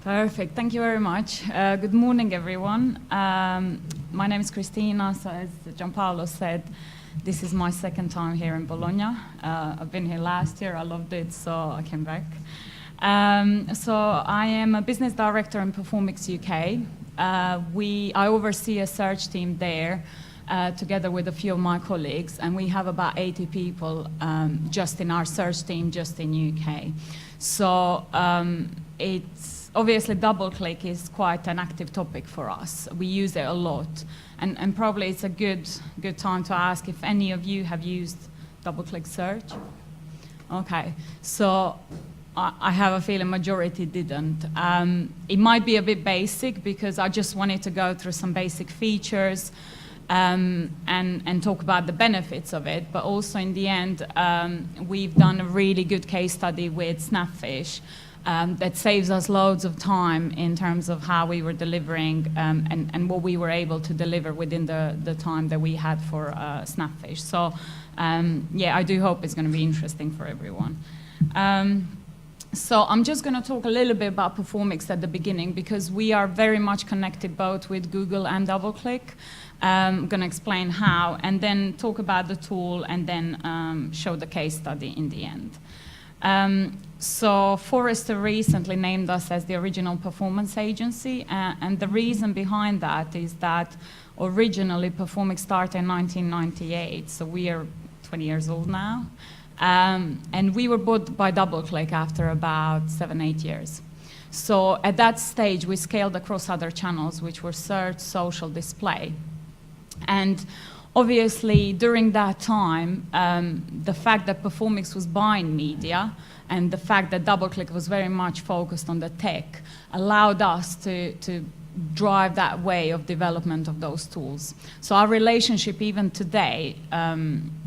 Perfect. Thank you very much. Good morning, everyone. My name is Kristina. So as Gianpaolo said, this is my second time here in Bologna. I've been here last year. I loved it, so I came back. So I am a business director in Performics UK. I oversee a search team there together with a few of my colleagues, and we have about 80 people just in our search team, just in UK. So it's obviously Doubleclick is quite an active topic for us. We use it a lot, and probably it's a good time to ask if any of you have used Doubleclick search. Okay, so I have a feeling majority didn't. It might be a bit basic because I just wanted to go through some basic features and talk about the benefits of it, but also in the end, we've done a really good case study with Snapfish that saves us loads of time in terms of how we were delivering and what we were able to deliver within the time that we had for Snapfish. So yeah, I do hope it's going to be interesting for everyone. So I'm just going to talk a little bit about Performics at the beginning because we are very much connected both with Google and Doubleclick. I'm going to explain how, and then talk about the tool, and then show the case study in the end. So Forrester recently named us as the original performance agency, and the reason behind that is that originally Performics started in 1998, so we are 20 years old now, and we were bought by Doubleclick after about 7-8 years. So at that stage we scaled across other channels, which were search, social, display. And obviously, during that time, the fact that Performics was buying media and the fact that Doubleclick was very much focused on the tech allowed us to drive that way of development of those tools. So our relationship even today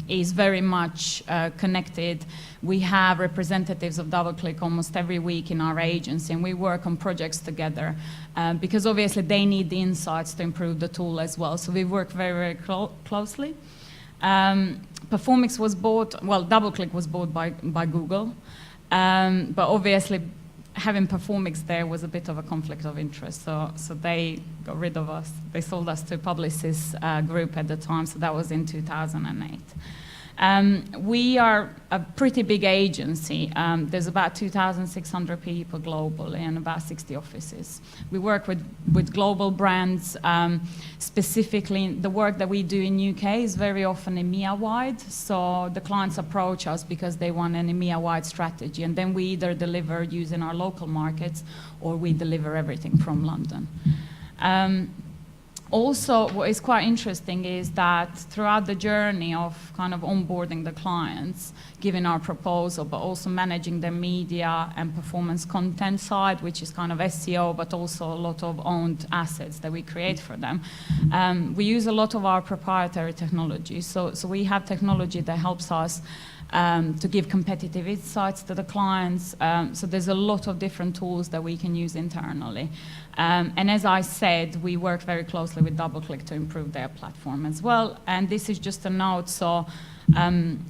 is very much connected. We have representatives of Doubleclick almost every week in our agency, and we work on projects together because obviously they need the insights to improve the tool as well. So we work very, very closely. Performics was bought, well, Doubleclick was bought by Google, but obviously having Performics there was a bit of a conflict of interest, so they got rid of us. They sold us to Publicis Group at the time, so that was in 2008. We are a pretty big agency. There's about 2,600 people globally and about 60 offices. We work with global brands. Specifically, the work that we do in UK is very often EMEA-wide, so the clients approach us because they want an EMEA-wide strategy, and then we either deliver using our local markets or we deliver everything from London. Also, what is quite interesting is that throughout the journey of kind of onboarding the clients, giving our proposal, but also managing their media and performance content side, which is kind of SEO, but also a lot of owned assets that we create for them. We use a lot of our proprietary technology. So we have technology that helps us to give competitive insights to the clients. So there's a lot of different tools that we can use internally. And as I said, we work very closely with Doubleclick to improve their platform as well. And this is just a note, so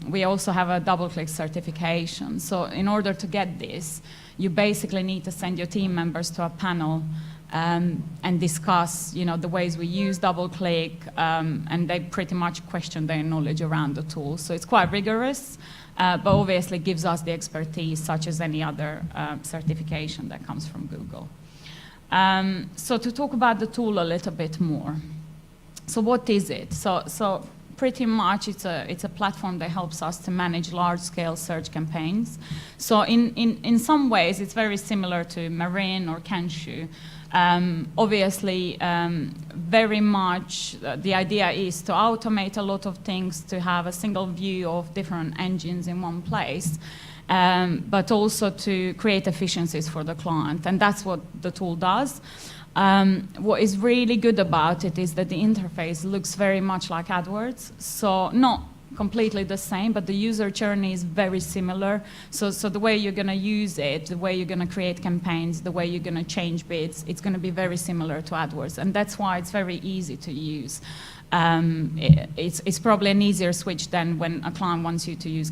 we also have a Doubleclick certification. So in order to get this, you basically need to send your team members to a panel and discuss, the ways we use Doubleclick, and they pretty much question their knowledge around the tool. So it's quite rigorous, but obviously gives us the expertise, such as any other certification that comes from Google. So to talk about the tool a little bit more. So what is it? So pretty much it's a platform that helps us to manage large-scale search campaigns. So in some ways, it's very similar to Marin or Kenshu. Obviously, very much the idea is to automate a lot of things, to have a single view of different engines in one place, but also to create efficiencies for the client, and that's what the tool does. What is really good about it is that the interface looks very much like AdWords, so not completely the same, but the user journey is very similar. So the way you're going to use it, the way you're going to create campaigns, the way you're going to change bids, it's going to be very similar to AdWords, and that's why it's very easy to use. It's probably an easier switch than when a client wants you to use